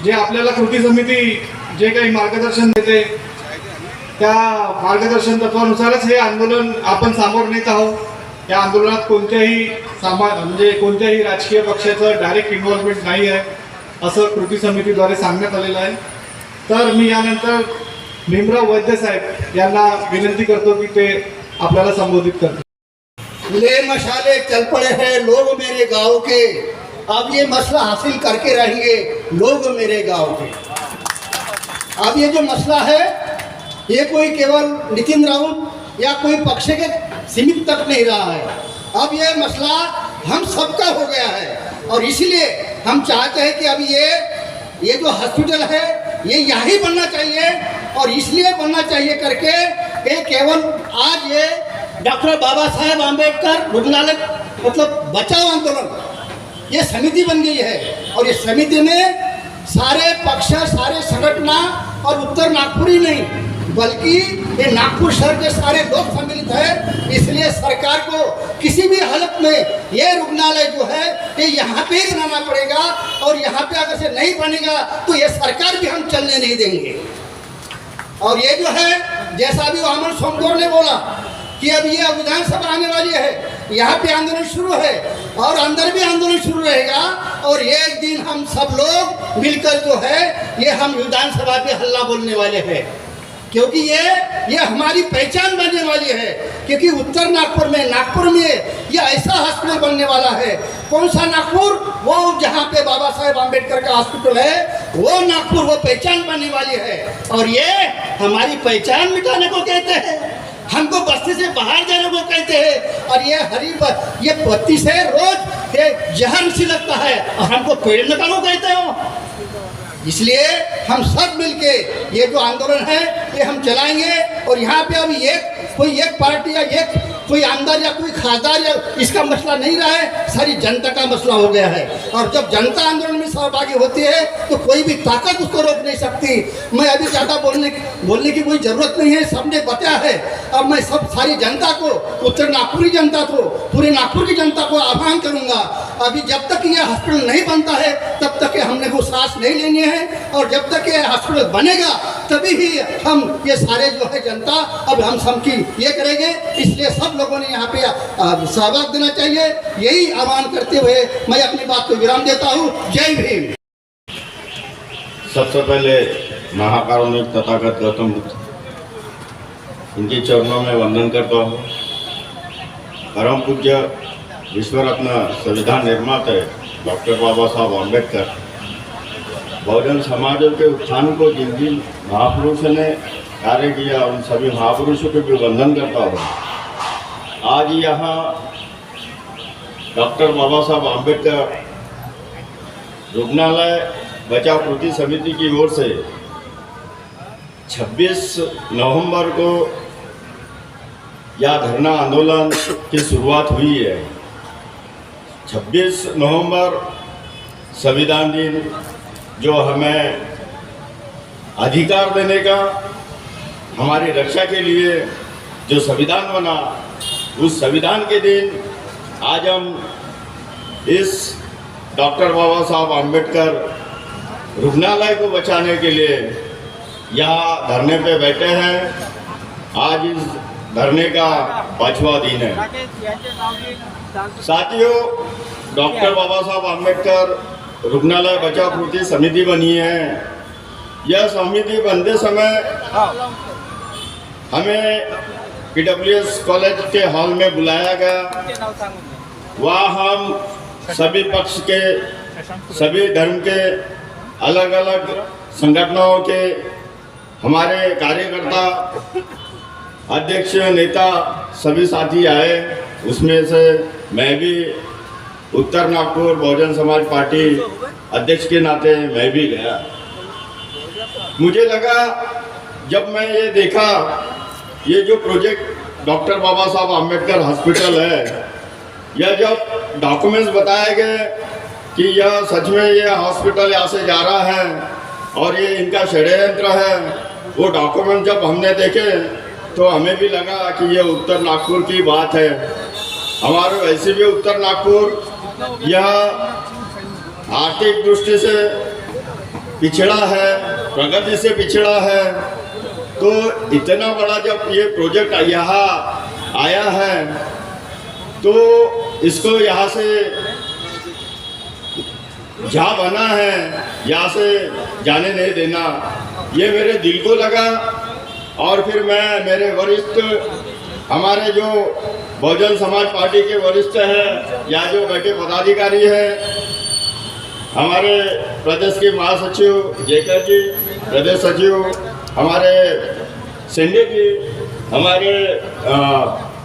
जे आपल्याला कृती समिती जे काही मार्गदर्शन देते त्या मार्गदर्शन तत्वानुसारच हे आंदोलन आपण सामोर नेत आहोत। या आंदोलनात कोणत्याही राजकीय पक्षाचं डायरेक्ट इन्व्हॉल्वमेंट नाही आहे असं कृती समितीद्वारे सांगण्यात आलेलं आहे। तर मी यानंतर भीमराव वैद्य साहेब यांना विनंती करतो की ते आपल्याला संबोधित करतील। ले मशाले चल पड़े हैं लोग मेरे गांव के, अब ये मसला हासिल करके रहेंगे लोग मेरे गांव के। अब ये जो मसला है ये कोई केवल नितिन राउत या कोई पक्ष के सीमित तक नहीं रहा है, अब ये मसला हम सबका हो गया है। और इसलिए हम चाहते हैं कि अब ये जो हॉस्पिटल है ये यहाँ बनना चाहिए, और इसलिए बनना चाहिए करके कि केवल आज ये डॉक्टर बाबा साहेब आम्बेडकर रुग्णालय मतलब बचाओ आंदोलन ये समिति बन गई है। और ये समिति में सारे पक्ष सारे संगठन और उत्तर नागपुर ही नहीं बल्कि ये नागपुर शहर के सारे लोग सम्मिलित हैं। इसलिए सरकार को किसी भी हालत में ये रुग्णालय जो है ये यहाँ पे ही बनाना पड़ेगा, और यहाँ पे अगर से नहीं बनेगा तो ये सरकार भी हम चलने नहीं देंगे। और ये जो है जैसा भी वामन सोमगौर ने बोला कि अब ये विधानसभा आने वाली है, यहाँ पे आंदोलन शुरू है और अंदर भी आंदोलन शुरू रहेगा, और एक दिन हम सब लोग मिलकर जो है ये हम विधानसभा पे हल्ला बोलने वाले हैं, क्योंकि ये हमारी पहचान बनने वाली है। क्योंकि उत्तर नागपुर में ये ऐसा हॉस्पिटल बनने वाला है। कौन सा नागपुर? वो जहाँ पे बाबा साहेब आम्बेडकर का हॉस्पिटल है वो नागपुर, वो पहचान बनने वाली है। और ये हमारी पहचान मिटाने को कहते हैं, हमको बस्ती से बाहर जाने को कहते हैं। और ये बत्ती से रोज ये जहर सी लगता है और हमको पेड़ लगाने को कहते हो। इसलिए हम सब मिलके ये जो आंदोलन है ये हम चलाएंगे। और यहाँ पे अभी कोई एक पार्टी या कोई आमदार या कोई खासदार या इसका मसला नहीं रहा है, सारी जनता का मसला हो गया है। और जब जनता आंदोलन में सहभागी होती है तो कोई भी ताकत उसको रोक नहीं सकती। मैं अभी ज़्यादा बोलने की कोई ज़रूरत नहीं है, सबने बताया है। अब मैं सारी जनता को, उत्तर नागपुरी जनता को, पूरे नागपुर की जनता को आह्वान करूँगा, अभी जब तक ये हॉस्पिटल नहीं बनता है तब तक हमने को सांस नहीं लेनी है। और जब तक ये हॉस्पिटल बनेगा तभी ही हम ये सारे जो है जनता अब हम सबकी ये करेंगे। इसलिए सब लोगों ने यहाँ पे सहभाग देना चाहिए। यही आह्वान करते हुए मैं अपनी बात को विराम देता हूँ। जय भीम। सबसे पहले महाकारुणिक तथागत गौतम बुद्ध इनके चरणों में वंदन करता हूँ। परम पूज्य विश्वरत्न संविधान निर्माता डॉक्टर बाबा साहब आम्बेडकर बहुजन समाजों के उत्थान को जिन जिन महापुरुषों ने कार्य किया उन सभी महापुरुषों को भी वंदन करता हूँ। आज यहाँ डॉक्टर बाबा साहब आम्बेडकर रुग्णालय बचाव कृति समिति की ओर से 26 नवंबर को यह धरना आंदोलन की शुरुआत हुई है। 26 नवंबर संविधान दिन जो हमें अधिकार देने का, हमारी रक्षा के लिए जो संविधान बना, उस संविधान के दिन आज हम इस डॉक्टर बाबा साहब आम्बेडकर रुग्णालय को बचाने के लिए यहाँ धरने पे बैठे हैं। आज इस धरने का 5वां दिन है। साथियों, डॉक्टर बाबा साहब आम्बेडकर रुग्णालय बचाव कृति समिति बनी है। यह समिति बनते समय हमें PWS कॉलेज के हॉल में बुलाया गया। वहाँ हम सभी पक्ष के, सभी धर्म के, अलग अलग संगठनों के हमारे कार्यकर्ता, अध्यक्ष, नेता सभी साथी आए। उसमें से मैं भी उत्तर नागपुर बहुजन समाज पार्टी अध्यक्ष के नाते मैं भी गया। मुझे लगा, जब मैं ये देखा ये जो प्रोजेक्ट डॉक्टर बाबा साहब आम्बेडकर हॉस्पिटल है, यह जब डॉक्यूमेंट्स बताए गए कि यह सच में ये हॉस्पिटल यहाँ से जा रहा है और ये इनका षड्यंत्र है, वो डॉक्यूमेंट जब हमने देखे तो हमें भी लगा कि ये उत्तर नागपुर की बात है। हमारे वैसे भी उत्तर नागपुर यह आर्थिक दृष्टि से पिछड़ा है, प्रगति से पिछड़ा है। तो इतना बड़ा जब ये प्रोजेक्ट यहाँ आया है तो इसको यहाँ से जहाँ बना है यहाँ से जाने नहीं देना, ये मेरे दिल को लगा। और फिर मैं मेरे वरिष्ठ, हमारे जो बहुजन समाज पार्टी के वरिष्ठ हैं या जो बैठे पदाधिकारी हैं, हमारे प्रदेश के महासचिव जेकर जी, प्रदेश सचिव हमारे सेंडे जी, हमारे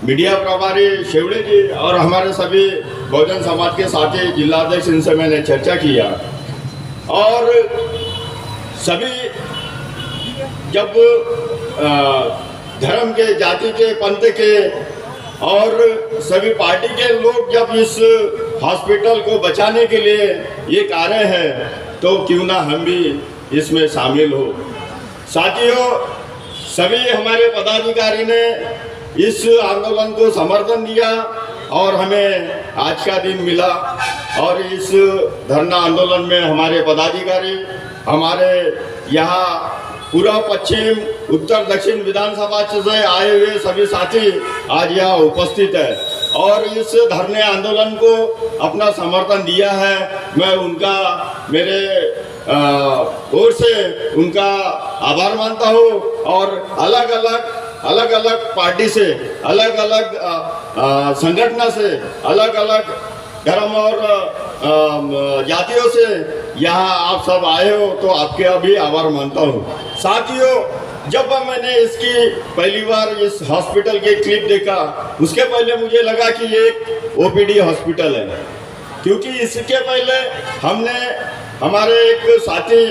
मीडिया प्रभारी शेवड़े जी और हमारे सभी बहुजन समाज के साथी जिलाध्यक्ष, इनसे मैंने चर्चा किया। और सभी जब धर्म के, जाति के, पंथ के और सभी पार्टी के लोग जब इस हॉस्पिटल को बचाने के लिए ये कार्य है तो क्यों ना हम भी इसमें शामिल हो। साथियों, सभी हमारे पदाधिकारी ने इस आंदोलन को समर्थन दिया और हमें आज का दिन मिला। और इस धरना आंदोलन में हमारे पदाधिकारी, हमारे यहाँ पूर्व, पश्चिम, उत्तर, दक्षिण विधानसभा से आए हुए सभी साथी आज यहाँ उपस्थित है और इस धरने आंदोलन को अपना समर्थन दिया है। मैं उनका, मेरे ओर से उनका आभार मानता हूँ। और अलग अलग पार्टी से, अलग अलग संगठन से, अलग अलग धर्म और जातियों से यहाँ आप सब आए हो तो आपके भी आभार मानता हूँ। साथियों, जब मैंने इसकी पहली बार इस हॉस्पिटल के क्लिप देखा, उसके पहले मुझे लगा कि ये एक ओपीडी हॉस्पिटल है, क्योंकि इसके पहले हमने, हमारे एक साथी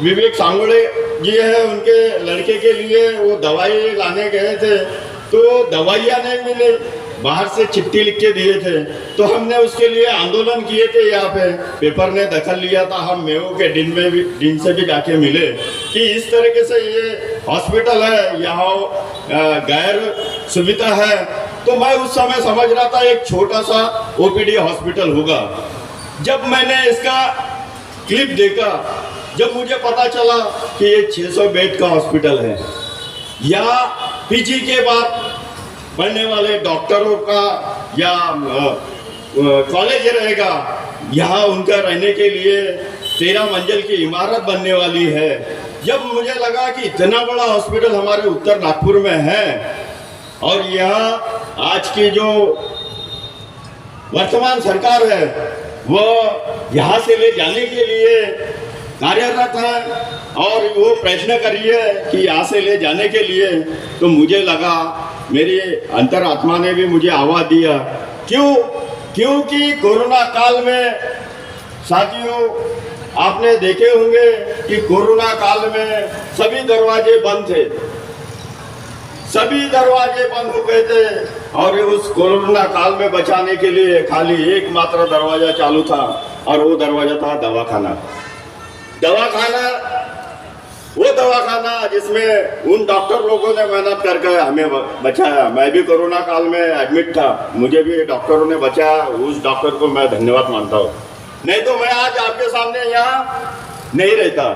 विवेक सांगोड़े जी है, उनके लड़के के लिए वो दवाई लाने गए थे तो दवाइयाँ नहीं मिली, बाहर से चिट्ठी लिख के दिए थे। तो हमने उसके लिए आंदोलन किए थे, यहाँ पे पेपर ने दखल लिया था। हम मेऊ के दिन से भी जाके मिले कि इस तरीके से ये हॉस्पिटल है, यहाँ गैर सुविधा है। तो मैं उस समय समझ रहा था एक छोटा सा ओपीडी हॉस्पिटल होगा। जब मैंने इसका क्लिप देखा, जब मुझे पता चला कि ये 600 बेड का हॉस्पिटल है, या पीजी के बाद पढ़ने वाले डॉक्टरों का या कॉलेज रहेगा, यहाँ उनका रहने के लिए 13 मंजिल की इमारत बनने वाली है। जब मुझे लगा कि इतना बड़ा हॉस्पिटल हमारे उत्तर नागपुर में है और यहाँ आज की जो वर्तमान सरकार है वो यहाँ से ले जाने के लिए कार्यरत है और वो प्रयत्न कर रही है कि यहाँ से ले जाने के लिए, तो मुझे लगा, मेरी अंतरात्मा ने भी मुझे आवाज दिया। क्योंकि कोरोना काल में साथियों आपने देखे होंगे कि कोरोना काल में सभी दरवाजे बंद थे, सभी दरवाजे बंद हो गए थे और उस कोरोना काल में बचाने के लिए खाली एकमात्र दरवाजा चालू था और वो दरवाजा था दवाखाना। वो दवाखाना जिसमें उन डॉक्टर लोगों ने मेहनत करके हमें बचाया। मैं भी कोरोना काल में एडमिट था, मुझे भी डॉक्टरों ने बचाया, उस डॉक्टर को मैं धन्यवाद मानता हूँ, नहीं तो मैं आज आपके सामने यहाँ नहीं रहता।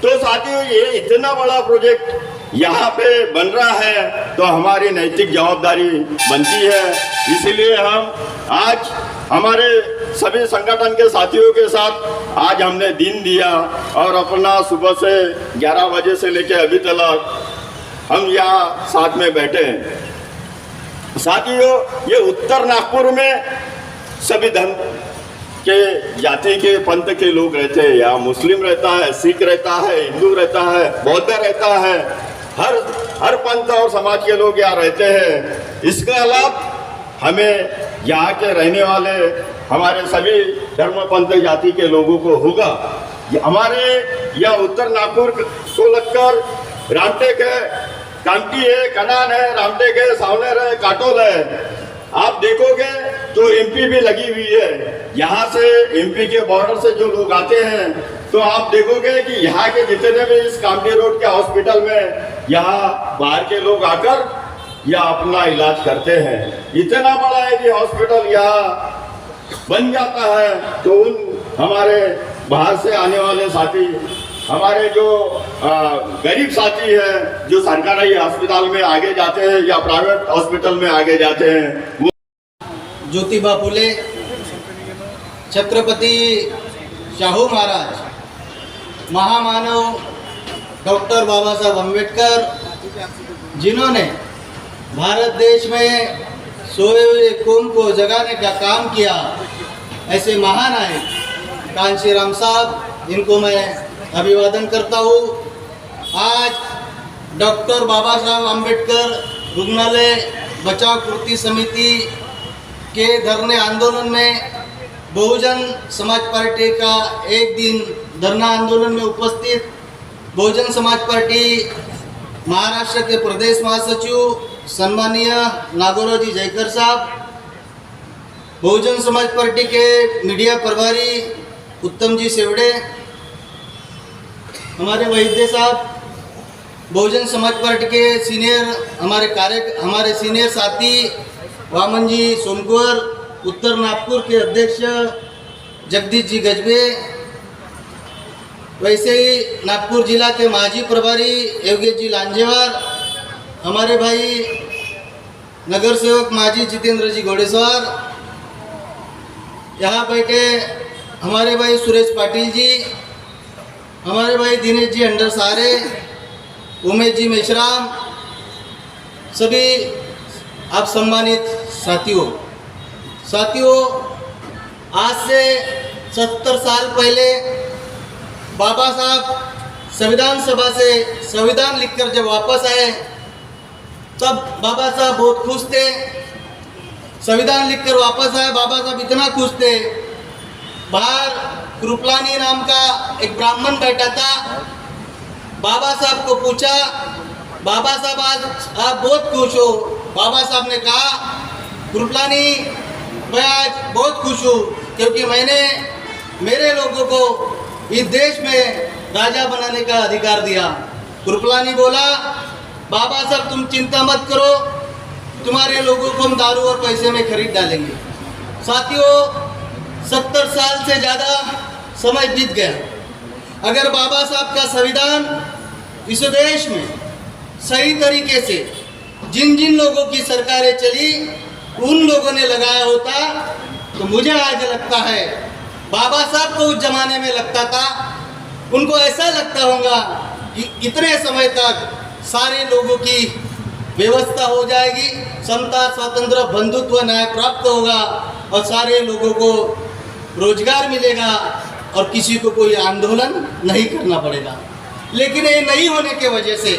तो साथियों, ये इतना बड़ा प्रोजेक्ट यहाँ पे बन रहा है तो हमारी नैतिक जवाबदारी बनती है। इसीलिए हम आज हमारे सभी संगठन के साथियों के साथ आज हमने दिन दिया और अपना सुबह से 11 बजे से लेके अभी तक हम यहाँ साथ में बैठे हैं। साथियों, ये उत्तर नागपुर में सभी धर्म के, जाति के, पंथ के लोग रहते हैं। यहाँ मुस्लिम रहता है, सिख रहता है, हिंदू रहता है, बौद्ध रहता है, हर पंथ और समाज के लोग यहाँ रहते हैं। इसका लाभ हमें यहाँ के रहने वाले हमारे सभी धर्म, पंथ, जाति के लोगों को होगा। हमारे यह उत्तर नागपुर को लगकर रामटेक है, कांटी है, कनान है, रामटेक है, सावनेर है, काटोल है। आप देखोगे तो एमपी भी लगी हुई है। यहाँ से एमपी के बॉर्डर से जो लोग आते हैं तो आप देखोगे कि यहाँ के जितने भी इस कामटी रोड के हॉस्पिटल में यहाँ बाहर के लोग आकर या अपना इलाज करते हैं। इतना बड़ा है कि हॉस्पिटल यहाँ बन जाता है तो उन हमारे बाहर से आने वाले साथी हमारे जो गरीब साथी हैं जो सरकारी अस्पताल में आगे जाते हैं या प्राइवेट हॉस्पिटल में आगे जाते हैं, वो ज्योतिबा फुले, छत्रपति शाहू महाराज, महामानव डॉक्टर बाबा साहब अम्बेडकर, जिन्होंने भारत देश में सोए हुए कौम को जगाने का काम किया, ऐसे महानायक कांशीराम साहब, इनको मैं अभिवादन करता हूँ। आज डॉक्टर बाबा साहब अम्बेडकर रुग्णालय बचाव कृति समिति के धरने आंदोलन में बहुजन समाज पार्टी का एक दिन धरना आंदोलन में उपस्थित बहुजन समाज पार्टी महाराष्ट्र के प्रदेश महासचिव सम्मानीय नागोरावजी जयकर साहब, बहुजन समाज पार्टी के मीडिया प्रभारी उत्तम जी सेवड़े, हमारे वैद्य साहब, बहुजन समाज पार्टी के हमारे सीनियर साथी वामन जी सोमकुर, उत्तर नागपुर के अध्यक्ष जगदीश जी गजबे, वैसे ही नागपुर जिला के माजी प्रभारी योगेश जी लांजेवार, हमारे भाई नगर सेवक माजी जितेंद्र जी घोड़ेसवार, यहाँ बैठे हमारे भाई सुरेश पाटिल जी, हमारे भाई दिनेश जी अंडरसारे, उमेश जी मेश्राम, सभी आप सम्मानित साथियों, आज से 70 साल पहले बाबा साहब संविधान सभा से संविधान लिखकर जब वापस आए, तब बाबा साहब बहुत खुश थे। संविधान लिखकर वापस आए, बाबा साहब इतना खुश थे, बाहर कृपलानी नाम का एक ब्राह्मण बैठा था, बाबा साहब को पूछा, बाबा साहब आज आप बहुत खुश हो? बाबा साहब ने कहा, कृपलानी मैं आज बहुत खुश हूँ क्योंकि मैंने मेरे लोगों को इस देश में राजा बनाने का अधिकार दिया। कृपलानी बोला, बाबा साहब तुम चिंता मत करो, तुम्हारे लोगों को हम दारू और पैसे में खरीद डालेंगे। साथियों, 70 साल से ज़्यादा समय बीत गया। अगर बाबा साहब का संविधान इस देश में सही तरीके से जिन जिन लोगों की सरकारें चली उन लोगों ने लगाया होता, तो मुझे आज लगता है बाबा साहब को उस जमाने में लगता था, उनको ऐसा लगता होगा कि इतने समय तक सारे लोगों की व्यवस्था हो जाएगी, समता स्वतंत्र बंधुत्व न्याय प्राप्त होगा और सारे लोगों को रोजगार मिलेगा और किसी को कोई आंदोलन नहीं करना पड़ेगा। लेकिन ये नहीं होने के वजह से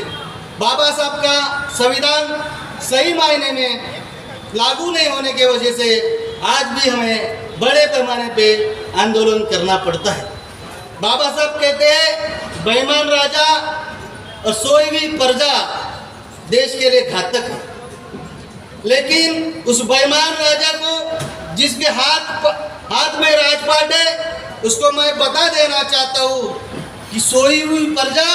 बाबा साहब का संविधान सही मायने में लागू नहीं होने के वजह से आज भी हमें बड़े पैमाने पे आंदोलन करना पड़ता है। बाबा साहब कहते हैं, बेईमान राजा और सोई हुई प्रजा देश के लिए घातक है। लेकिन उस बेईमान राजा को जिसके हाथ में राजपाट है, उसको मैं बता देना चाहता हूँ कि सोई हुई प्रजा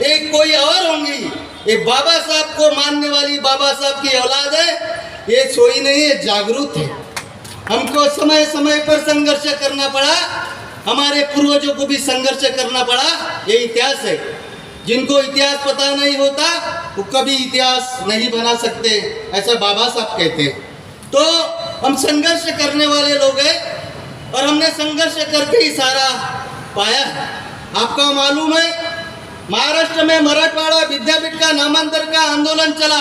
एक कोई और होंगी। ये बाबा साहब को मानने वाली बाबा साहब की औलाद है, ये सोई नहीं है, जागरूक है। हमको समय समय पर संघर्ष करना पड़ा, हमारे पूर्वजों को भी संघर्ष करना पड़ा, ये इतिहास है। जिनको इतिहास पता नहीं होता वो कभी इतिहास नहीं बना सकते, ऐसा बाबा साहब कहते हैं। तो हम संघर्ष करने वाले लोग हैं और हमने संघर्ष करके ही सारा पाया है। आपको मालूम है, महाराष्ट्र में मराठवाड़ा विद्यापीठ का नामांतर का आंदोलन चला,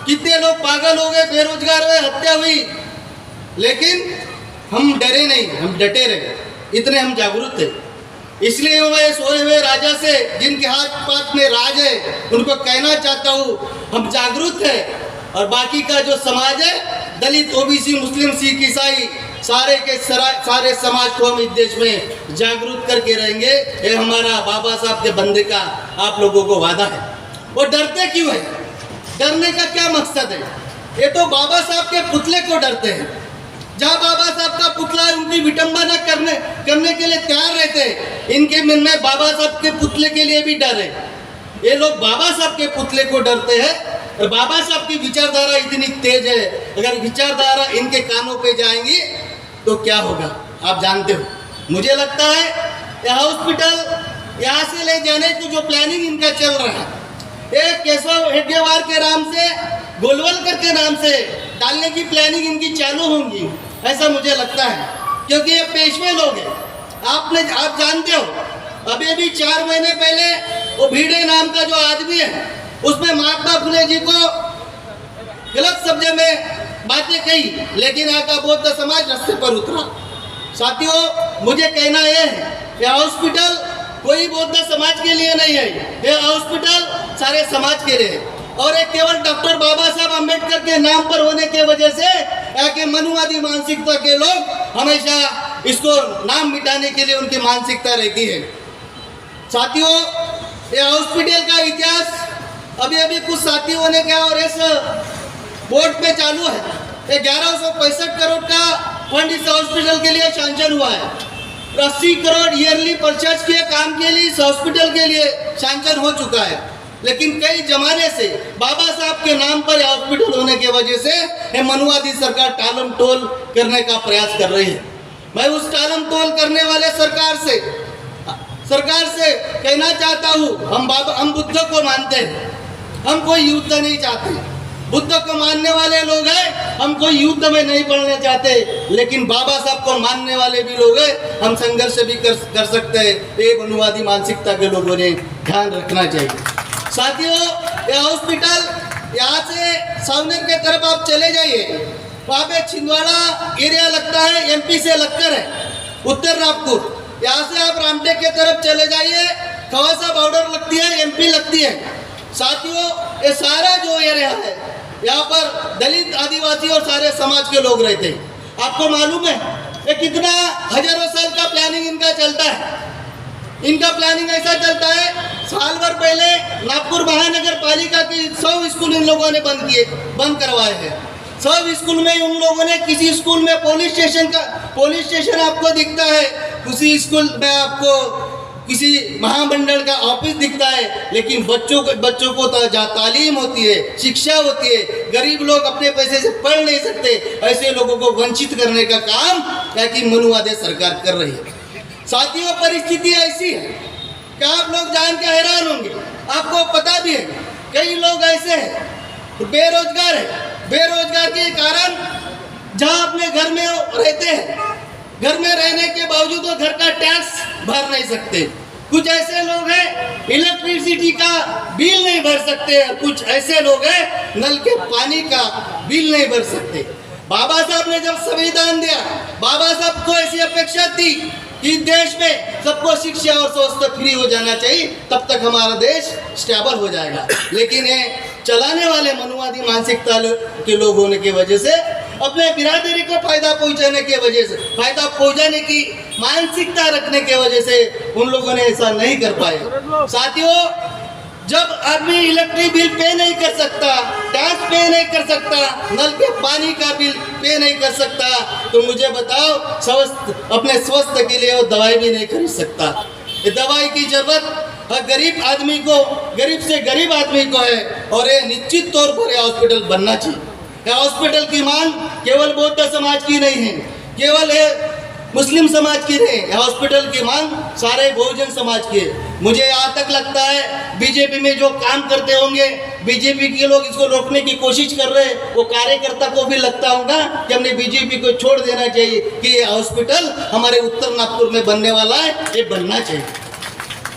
कितने लोग पागल हो गए, बेरोजगार हुए, हत्या हुई, लेकिन हम डरे नहीं, हम डटे रहे, इतने हम जागरूक थे। इसलिए मैं सोए हुए राजा से जिनके हाथ पाथ में राज है उनको कहना चाहता हूँ, हम जागरूक हैं और बाकी का जो समाज है, दलित, ओबीसी, मुस्लिम, सिख, ईसाई, सारे के सारे समाज को हम इस देश में जागरूक करके रहेंगे। ये हमारा बाबा साहब के बंदे का आप लोगों को वादा है। वो डरते क्यों है? डरने का क्या मकसद है? ये तो बाबा साहब के पुतले को डरते हैं। जहाँ बाबा साहब का पुतला है उनकी विटंबना करने के लिए तैयार रहते हैं। इनके मन में बाबा साहब के पुतले के लिए भी डर है। ये लोग बाबा साहब के पुतले को डरते हैं और बाबा साहब की विचारधारा इतनी तेज है, अगर विचारधारा इनके कानों पे जाएंगी तो क्या होगा आप जानते हो। मुझे लगता है ये हॉस्पिटल, यहाँ से ले जाने की जो प्लानिंग इनका चल रहा है, एक केशव हेडगेवार के नाम से, गोलवलकर के नाम से डालने की प्लानिंग इनकी चालू होंगी, ऐसा मुझे लगता है, क्योंकि ये पेशवे लोग हैं। आप जानते हो, अभी भी 4 महीने पहले वो भिड़े नाम का जो आदमी है, उसमें महात्मा फुले जी को गलत शब्द में बातें कही, लेकिन यहाँ का बौद्ध समाज रास्ते पर उतरा। साथियों, मुझे कहना यह है कि हॉस्पिटल कोई बौद्ध समाज के लिए नहीं है, ये हॉस्पिटल सारे समाज के लिए है। और एक केवल डॉक्टर बाबा साहब अम्बेडकर के नाम पर होने के वजह से यहाँ के मनुवादी मानसिकता के लोग हमेशा इसको नाम मिटाने के लिए उनकी मानसिकता रहती है। साथियों, ये हॉस्पिटल का इतिहास अभी कुछ साथियों ने क्या, और इस बोर्ड पे चालू है, 1165 करोड़ का फंड इस हॉस्पिटल के लिए सैंक्शन हुआ है। 80 करोड़ ईयरली परचेज के काम के लिए इस हॉस्पिटल के लिए सैंक्शन हो चुका है। लेकिन कई जमाने से बाबा साहब के नाम पर हॉस्पिटल होने की वजह से ये मनुवादी सरकार टालम टोल करने का प्रयास कर रही है। मैं उस टालम टोल करने वाले सरकार से कहना चाहता हूँ, हम बुद्ध को मानते हैं, हम कोई युद्ध नहीं चाहते। बुद्ध को मानने वाले लोग हैं, हम कोई युद्ध में नहीं पड़ना चाहते, लेकिन बाबा साहब को मानने वाले भी लोग हैं, हम संघर्ष भी कर सकते हैं। ये मनुवादी मानसिकता के लोगों ने ध्यान रखना चाहिए। साथियों, ये हॉस्पिटल यहाँ से सावनेर के तरफ आप चले जाइए, वहाँ पे छिंदवाड़ा एरिया लगता है, एमपी से लगकर है, उत्तर नागपुर। यहाँ से आप रामटेक के तरफ चले जाइए, खवासा बॉर्डर लगती है, एमपी लगती है। साथियों, ये सारा जो एरिया है, यहाँ पर दलित, आदिवासी और सारे समाज के लोग रहते हैं। आपको मालूम है ये कितना हजारों साल का प्लानिंग इनका चलता है। इनका प्लानिंग ऐसा चलता है, साल भर पहले नागपुर महानगर पालिका की 100 स्कूल इन लोगों ने बंद करवाए हैं। 100 स्कूल में उन लोगों ने, किसी स्कूल में पुलिस स्टेशन आपको दिखता है, किसी स्कूल में आपको किसी महामंडल का ऑफिस दिखता है, लेकिन बच्चों को तालीम होती है, शिक्षा होती है। गरीब लोग अपने पैसे से पढ़ नहीं सकते, ऐसे लोगों को वंचित करने का काम कि मनुवादी सरकार कर रही है। साथियों, परिस्थिति ऐसी है कि आप लोग जान के हैरान होंगे, आपको पता भी है कई लोग ऐसे हैं बेरोजगार है। बेरोजगार के कारण जहाँ अपने घर में रहते हैं, घर में रहने के बावजूद वो घर का टैक्स भर नहीं सकते। कुछ ऐसे लोग हैं इलेक्ट्रिसिटी का बिल नहीं भर सकते, कुछ ऐसे लोग हैं नल के पानी का बिल नहीं भर सकते। बाबा साहब ने जब संविधान दिया, बाबा साहब को ऐसी अपेक्षा थी कि देश में सबको शिक्षा और स्वास्थ्य फ्री हो जाना चाहिए, तब तक हमारा देश स्टेबल हो जाएगा। लेकिन ये चलाने वाले मनुवादी मानसिकता के लोग होने की वजह से, अपने बिरादरी को फायदा पहुंचाने की वजह से, फायदा पहुंचाने की मानसिकता रखने की वजह से उन लोगों ने ऐसा नहीं कर पाए। साथियों, जब आदमी इलेक्ट्रिक बिल पे नहीं कर सकता, टैक्स पे नहीं कर सकता, नल के पानी का बिल पे नहीं कर सकता, तो मुझे बताओ अपने स्वास्थ्य के लिए वो दवाई भी नहीं खरीद सकता। ये दवाई की जरूरत हर गरीब आदमी को, गरीब से गरीब आदमी को है, और ये निश्चित तौर पर यह हॉस्पिटल बनना चाहिए। यह हॉस्पिटल की मांग केवल बौद्ध समाज की नहीं है, केवल मुस्लिम समाज की नहीं, हॉस्पिटल की मांग सारे बहुजन समाज की है। मुझे यहाँ तक लगता है बीजेपी में जो काम करते होंगे, बीजेपी के लोग इसको रोकने की कोशिश कर रहे हैं, वो कार्यकर्ता को भी लगता होगा कि हमने बीजेपी को छोड़ देना चाहिए, कि ये हॉस्पिटल हमारे उत्तर नागपुर में बनने वाला है, ये बनना चाहिए।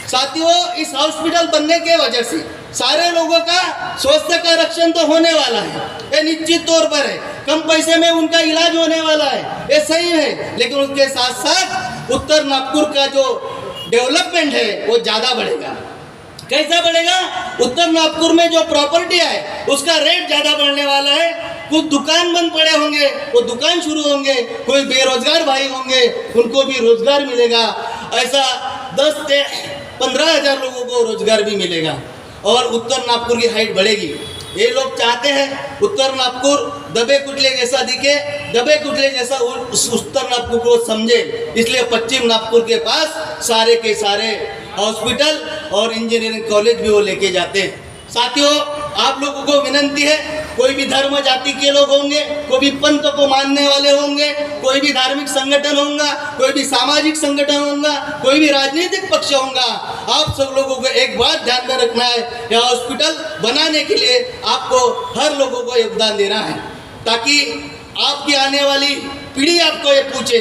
साथियों, इस हॉस्पिटल बनने के वजह से सारे लोगों का स्वास्थ्य का रक्षण तो होने वाला है, ये निश्चित तौर पर है। कम पैसे में उनका इलाज होने वाला है, ये सही है। लेकिन उसके साथ साथ उत्तर नागपुर का जो डेवलपमेंट है वो ज़्यादा बढ़ेगा। कैसा बढ़ेगा? उत्तर नागपुर में जो प्रॉपर्टी है उसका रेट ज़्यादा बढ़ने वाला है। कुछ दुकान बंद पड़े होंगे, वो दुकान शुरू होंगे, कोई बेरोजगार भाई होंगे, उनको भी रोजगार मिलेगा। ऐसा 10 से 15 हज़ार लोगों को रोजगार भी मिलेगा, और उत्तर नागपुर की हाइट बढ़ेगी। ये लोग चाहते हैं उत्तर नागपुर दबे कुचले जैसा दिखे, दबे कुचले जैसा उत्तर नागपुर को समझे, इसलिए पश्चिम नागपुर के पास सारे के सारे हॉस्पिटल और इंजीनियरिंग कॉलेज भी वो लेके जाते हैं। साथियों, आप लोगों को विनंती है कोई भी धर्म जाति के लोग होंगे, कोई भी पंथ को मानने वाले होंगे, कोई भी धार्मिक संगठन होगा, कोई भी सामाजिक संगठन होगा, कोई भी राजनीतिक पक्ष होगा। आप सब लोगों को एक बात ध्यान में रखना है, यह हॉस्पिटल बनाने के लिए आपको हर लोगों को योगदान देना है, ताकि आपकी आने वाली पीढ़ी आपको ये पूछे,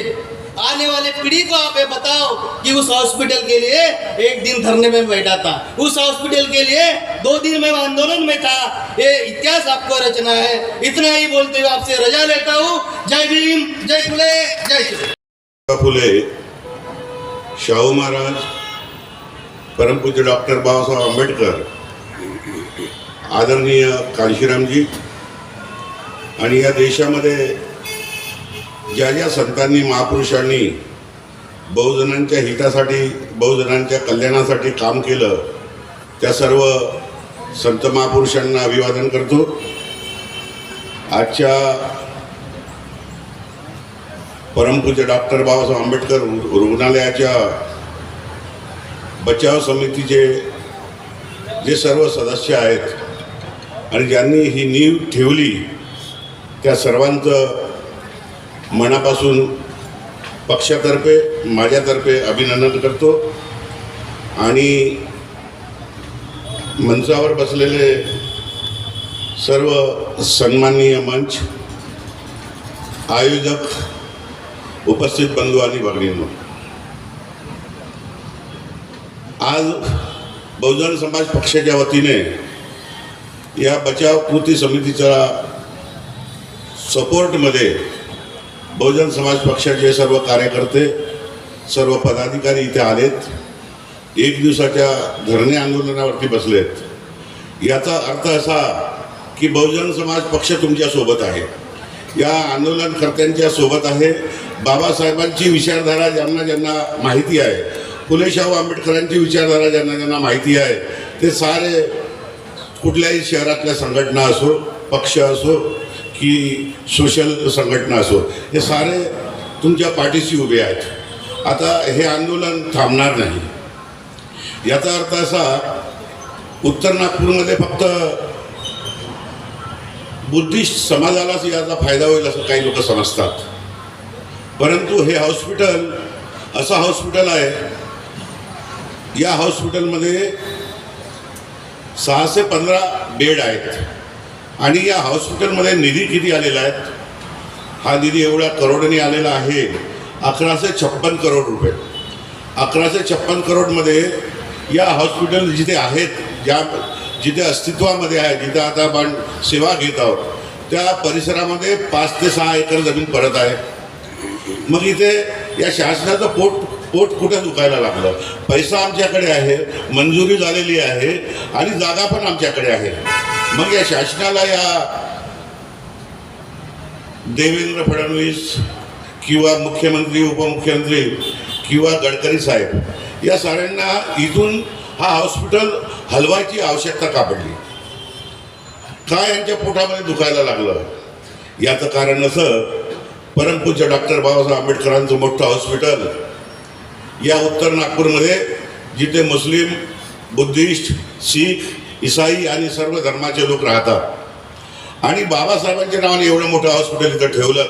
आने वाले पीढ़ी को आप ये बताओ कि उस हॉस्पिटल के लिए एक दिन धरने में बैठा था, उस हॉस्पिटल के लिए 2 दिन में आंदोलन में था। ये इतिहास आपको रचना है। इतना ही बोलते हुए आपसे रजा लेता हूँ। जय भीम, जय फुले, जय श्री फुले, शाहू महाराज, परमपूज्य डॉक्टर बाबासाहेब आंबेडकर, आदरणीय कांशीरामजी आणि या देशामध्ये ज्या ज्या संतांनी महापुरुषांनी बहुजनांच्या हितासाठी बहुजनांच्या कल्याणासाठी काम केलं त्या सर्व संत महापुरुषांना अभिवादन करतो। आजच्या परमपूज्य डॉक्टर बाबासाहेब आंबेडकर रुग्णालयाच्या बचाव समितीचे जे सर्व सदस्य आहेत आणि ज्यांनी ही नीव ठेवली त्या सर्वांचं मनापासून पक्षातर्फे माझ्यातर्फे अभिनंदन करतो। आणि मंचावर बसलेले सर्व सन्माननीय मंच, आयोजक, उपस्थित बंधू आणि भगिनींनो, आज बहुजन समाज पक्षाच्या वतीने या बचाव कृती समितीच्या सपोर्टमध्ये बहुजन समाज पक्षाचे सर्व कार्यकर्ते, सर्व पदाधिकारी इथे आलेत, एक दिवसाच्या धरणे आंदोलनावरती बसलेत। याचा अर्थ असा की बहुजन समाज पक्ष तुमच्या सोबत आहे, या आंदोलनकर्त्यांच्या सोबत आहे। बाबासाहेबांची विचारधारा ज्यांना ज्यांना माहिती आहे, फुले शाहू आंबेडकरांची विचारधारा ज्यांना ज्यांना माहिती आहे, ते सारे कुठल्याही शहरातल्या संघटना असो, पक्ष असो की सोशल संघटना असो, हे सारे तुमच्या पाठीशी उभे आहेत। आता हे आंदोलन थांबणार नाही। याचा अर्थ असा, उत्तर नागपूरमध्ये फक्त बुद्धिस्ट समाजालाच याचा फायदा होईल असं काही लोक समजतात, परंतु हे हॉस्पिटल असं हॉस्पिटल आहे, या हॉस्पिटलमध्ये 6 से 15 बेड आहेत आणि या हॉस्पिटलमध्ये निधी किती आलेला आहे? हा निधी एवढा करोडनी आलेला आहे, 1156 करोड रुपये। 1156 करोडमध्ये या हॉस्पिटल जिथे आहेत, ज्या जिथे अस्तित्वामध्ये आहे, जिथे आता आपण सेवा घेत आहोत, त्या परिसरामध्ये 5 ते 6 एकर जमीन परत आहे। मग इथे या शासनाचं पोट कुठे दुखायला लागलं? पैसा आमच्याकडे आहे, मंजुरी झालेली आहे आणि जागा पण आमच्याकडे आहे। मग या शासनाला या देवेंद्र फडणवीस किंवा मुख्यमंत्री, उपमुख्यमंत्री किंवा गडकरी साहेब या साऱ्यांना इथून हा हॉस्पिटल हलवायची आवश्यकता का पडली? का यांच्या पोटामध्ये दुखायला लागलं? याचं कारण असं, परमपूज्य डॉक्टर बाबासाहेब आंबेडकरांचं मोठं हॉस्पिटल या उत्तर नागपूरमध्ये, जिथे मुस्लिम, बुद्धिस्ट, शीख, ईसाई आणि सर्व धर्माचे लोक राहतात, आणि बाबासाहेबांच्या नावाने एवढं मोठं हॉस्पिटल इथं ठेवलं,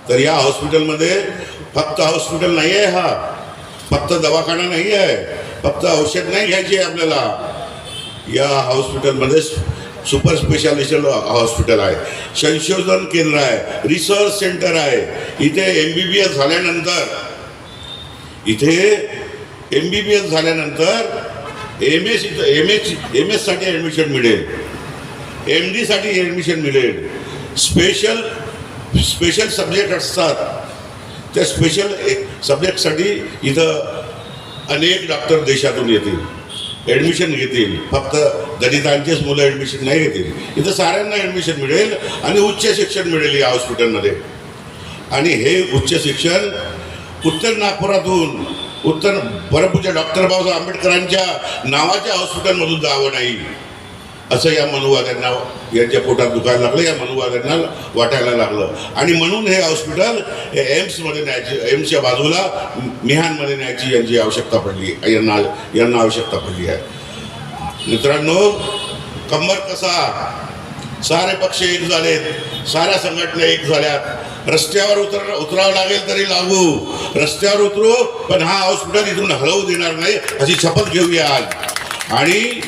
तर या हॉस्पिटलमध्ये फक्त हॉस्पिटल नाही आहे, हा फक्त दवाखाना नाही आहे, फक्त औषध नाही घ्यायची आहे आपल्याला। या हॉस्पिटलमध्ये सुपर स्पेशालिस्ट हॉस्पिटल आहे, संशोधन केंद्र आहे, रिसर्च सेंटर आहे। इथे MBBS झाल्यानंतर MS साठी ॲडमिशन मिळेल, MD साठी ॲडमिशन मिळेल। स्पेशल सब्जेक्ट असतात, त्या स्पेशल सब्जेक्टसाठी इथं अनेक डॉक्टर देशातून येतील, ॲडमिशन घेतील। फक्त दलितांचेच मुलं ॲडमिशन नाही घेतील, इथं साऱ्यांना ॲडमिशन मिळेल आणि उच्च शिक्षण मिळेल या हॉस्पिटलमध्ये। आणि हे उच्च शिक्षण उत्तर नागपुरातून, उत्तर परमपूज्य डॉक्टर बाबासाहेब आंबेडकरांच्या नावाच्या हॉस्पिटलमधून जावं नाही, असं या मनुवाद्यांना, यांच्या पोटात दुखायला लागलं, या मनुवाद्यांना वाटायला लागलं। आणि म्हणून हे हॉस्पिटल एम्समध्ये न्यायची, एम्सच्या बाजूला मिहानमध्ये न्यायची यांची आवश्यकता पडली, यांना आवश्यकता पडली आहे। मित्रांनो, कंबर कसा सारे पक्ष एक झालेत, साऱ्या संघटना एक झाल्यात. रस्त्यावर उतरावं लागेल तरी लागू, रस्त्यावर उतरू, पण हा हॉस्पिटल इथून हलवू देणार नाही अशी शपथ घेऊया आज. आणि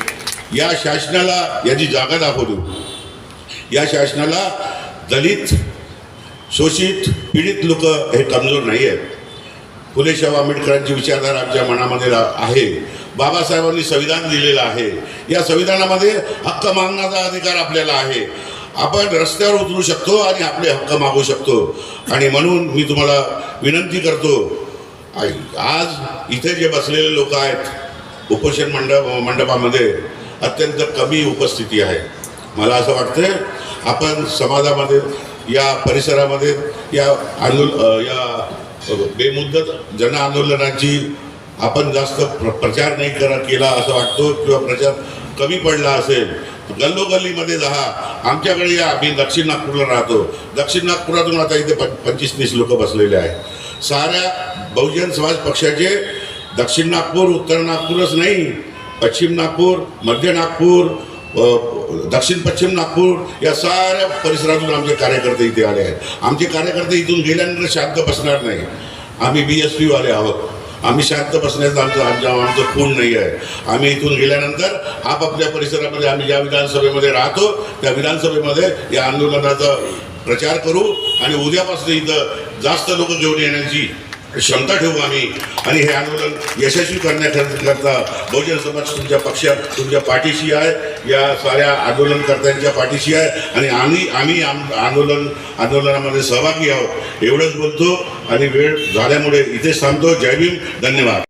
या शासनाला याची जागा दाखवू. या शासनाला दलित, शोषित, पीडित लोक हे कमजोर नाही आहेत. फुले शाहू आंबेडकरांची विचारधारा आमच्या मनामध्ये आहे. बाबासाहेबांनी संविधान दिलेलं आहे. या संविधानामध्ये हक्क मागण्याचा अधिकार आपल्याला आहे. आपण रस्त्यावर उतरू शकतो आणि आपले हक्क मागू शकतो. आणि म्हणून मी तुम्हाला विनंती करतो, आज इथे जे बसलेले लोक आहेत उपोषण मंडपामध्ये अत्यंत कमी उपस्थिती आहे. मला असं वाटतं आपण समाजामध्ये, या परिसरामध्ये या बेमुदत जन आंदोलनाची आपण जास्त प्रचार नाही केला असं वाटतो, किंवा प्रचार कमी पडला असेल. गल्लोगल्लीमध्ये जा, आमच्याकडे या. आम्ही दक्षिण नागपूरला राहतो. दक्षिण नागपुरातून आता इथे 25-30 लोक बसलेले आहेत. साऱ्या बहुजन समाज पक्षाचे दक्षिण नागपूर, उत्तर नागपूरच नाही, पश्चिम नागपूर, मध्य नागपूर, दक्षिण पश्चिम नागपूर या साऱ्या परिसरातून आमचे कार्यकर्ते इथे आले आहेत. आमचे कार्यकर्ते इथून गेल्यानंतर शांत बसणार नाही. आम्ही BSP वाले आहोत. आम्ही शांत बसण्याचं आमचं खूण नाही आहे. आम्ही इथून गेल्यानंतर आपापल्या परिसरामध्ये आम्ही ज्या विधानसभेमध्ये राहतो त्या विधानसभेमध्ये या आंदोलनाचा प्रचार करू आणि उद्यापासून इथं जास्त लोक घेऊन येण्याची क्षमता ठेवू आम्ही. आणि हे आंदोलन यशस्वी करण्याकरता बहुजन समाज तुमच्या पाठीशी आहे. या साऱ्या आंदोलनकर्त्यांच्या पाठीशी आहे. आणि आम्ही आंदोलनामध्ये सहभागी आहोत. एवढंच बोलतो आणि वेळ झाल्यामुळे इथेच थांबतो. जय भीम, धन्यवाद.